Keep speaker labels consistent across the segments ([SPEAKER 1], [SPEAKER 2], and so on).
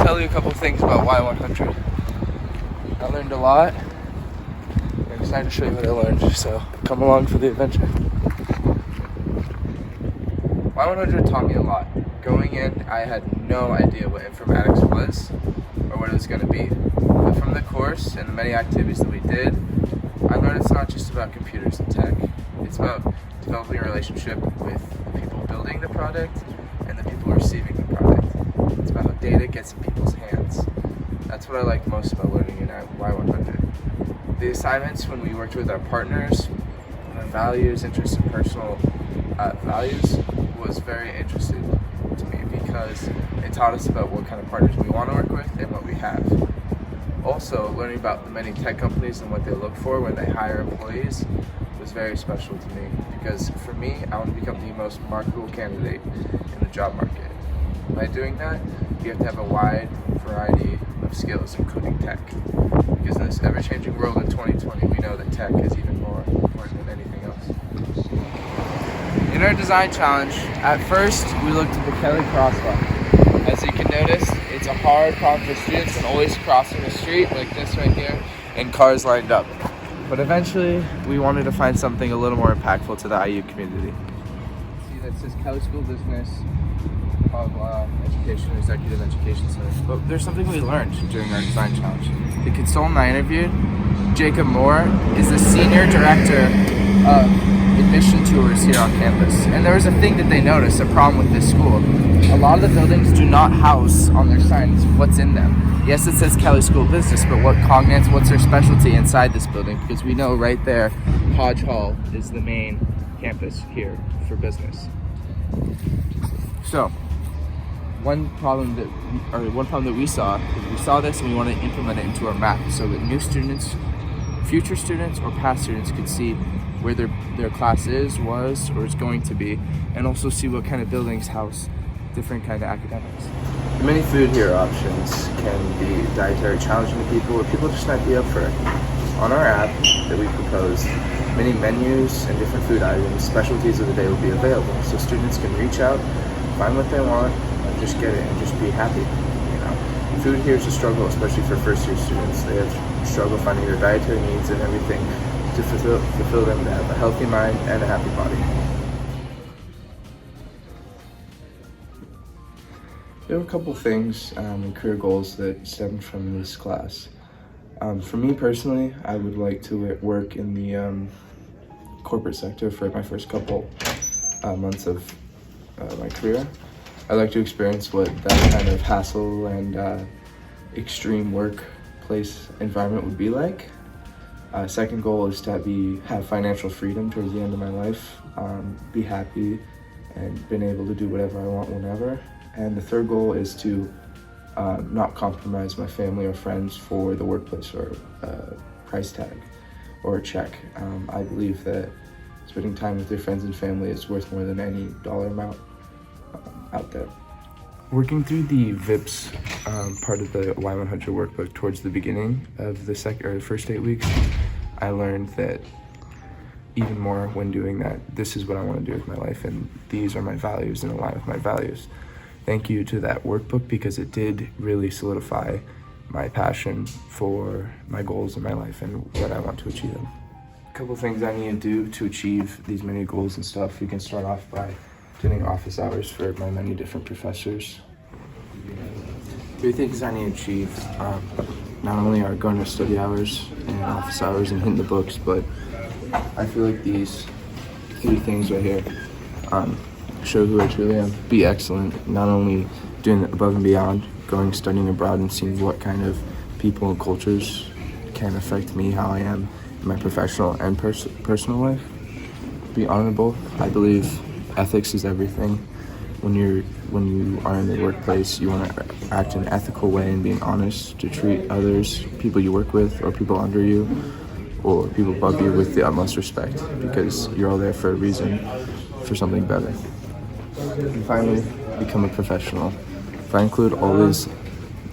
[SPEAKER 1] tell you a couple things about Y-100. I learned a lot. I'm excited to show you what I learned, so come along for the adventure. Y-100 taught me a lot. Going in, I had no idea what informatics was or what it was going to be. But from the course and the many activities that we did, I learned it's not just about computers and tech. It's about developing a relationship with the people building the product and the people receiving the product. It's about how data gets in people's hands. That's what I liked most about learning in Y-100. The assignments when we worked with our partners, our values, interests, and personal values was very interesting to me because it taught us about what kind of partners we want to work with and what we have. Also, learning about the many tech companies and what they look for when they hire employees was very special to me because for me, I want to become the most marketable candidate in the job market. By doing that, you have to have a wide variety of skills, including tech. Because in this ever-changing world in 2020, we know that tech is even more important than anything else. In our design challenge, at first, we looked at the Kelly crosswalk. As you can notice, it's a hard problem for students and always crossing the street like this right here and cars lined up. But eventually, we wanted to find something a little more impactful to the IU community. See, that says Kelly School Business, blah, blah, Education, Executive Education Center. But there's something we learned during our design challenge. The consultant I interviewed, Jacob Moore, is the Senior Director of Admission Tours here on campus. And there was a thing that they noticed, a problem with this school. A lot of the buildings do not house on their signs what's in them. Yes, it says Kelly School Business, but what's their specialty inside this building? Because we know right there, Hodge Hall is the main campus here for business. So, one problem that we saw is we saw this and we want to implement it into our map so that new students, future students, or past students could see where their class was, or is going to be, and also see what kind of buildings house different kind of academics. The many food here options can be dietary challenging to people, or people just might be up for it. On our app that we proposed, many menus and different food items, specialties of the day will be available, so students can reach out, find what they want, and just get it and just be happy. You know, food here is a struggle, especially for first-year students. They have struggle finding their dietary needs and everything to fulfill them to have a healthy mind and a happy body. There were a couple things and career goals that stemmed from this class. For me personally, I would like to work in the corporate sector for my first couple months of my career. I'd like to experience what that kind of hassle and extreme workplace environment would be like. Second goal is to have financial freedom towards the end of my life, be happy and been able to do whatever I want whenever. And the third goal is to not compromise my family or friends for the workplace or price tag or a check. I believe that spending time with your friends and family is worth more than any dollar amount out there. Working through the VIPS part of the Y-100 workbook towards the beginning of the first 8 weeks, I learned that even more when doing that, this is what I want to do with my life, and these are my values and align with my values. Thank you to that workbook because it did really solidify my passion for my goals in my life and what I want to achieve them. A couple things I need to do to achieve these many goals and stuff. We can start off by doing office hours for my many different professors. 3 things I need to achieve not only are going to study hours and office hours and hitting the books, but I feel like these 3 things right here show who I truly am. Be excellent, not only doing it above and beyond, going studying abroad and seeing what kind of people and cultures can affect me, how I am in my professional and personal life. Be honorable. I believe ethics is everything. When you are in the workplace, you want to act in an ethical way and being honest to treat others, people you work with or people under you or people above you with the utmost respect because you're all there for a reason, for something better. And finally, become a professional. If I include all these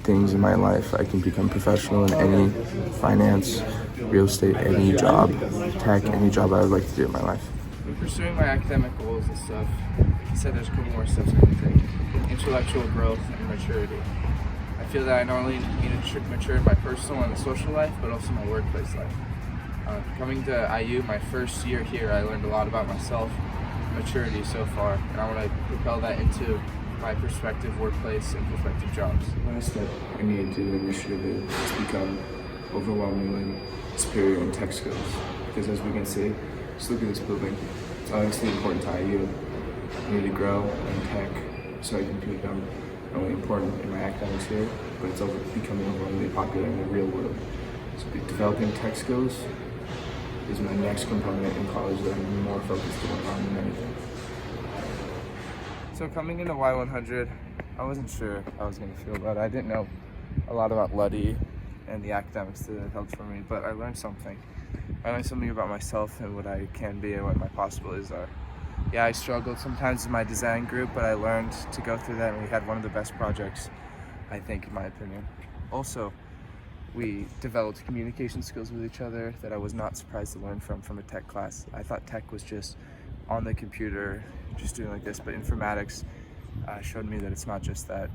[SPEAKER 1] things in my life, I can become professional in any finance, real estate, any job, tech, any job I would like to do in my life. In pursuing my academic goals and stuff, like I said, there's a couple more steps I can take. Intellectual growth and maturity. I feel that I not only need to mature in my personal and social life, but also my workplace life. Coming to IU, my first year here, I learned a lot about myself, maturity so far, and I want to propel that into my prospective workplace and prospective jobs.
[SPEAKER 2] The last step I need to do initiative is become overwhelmingly superior in tech skills. Because as we can see, just look at this building. It's obviously important to IU. I need to grow in tech so I can become not only important in my academics here, but it's also becoming overwhelmingly popular in the real world. So developing tech skills is my next component in college that I'm more focused on than anything.
[SPEAKER 1] So coming into Y-100, I wasn't sure how I was going to feel about it. I didn't know a lot about Luddy and the academics that it helped for me, but I learned something. I learned something about myself and what I can be and what my possibilities are. Yeah, I struggled sometimes in my design group, but I learned to go through that, and we had one of the best projects, I think, in my opinion. Also, we developed communication skills with each other that I was not surprised to learn from a tech class. I thought tech was just on the computer, just doing like this, but informatics showed me that it's not just that.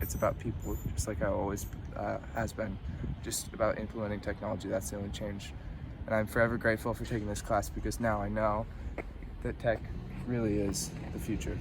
[SPEAKER 1] It's about people, just like I always has been, just about implementing technology. That's the only change. And I'm forever grateful for taking this class because now I know that tech really is the future.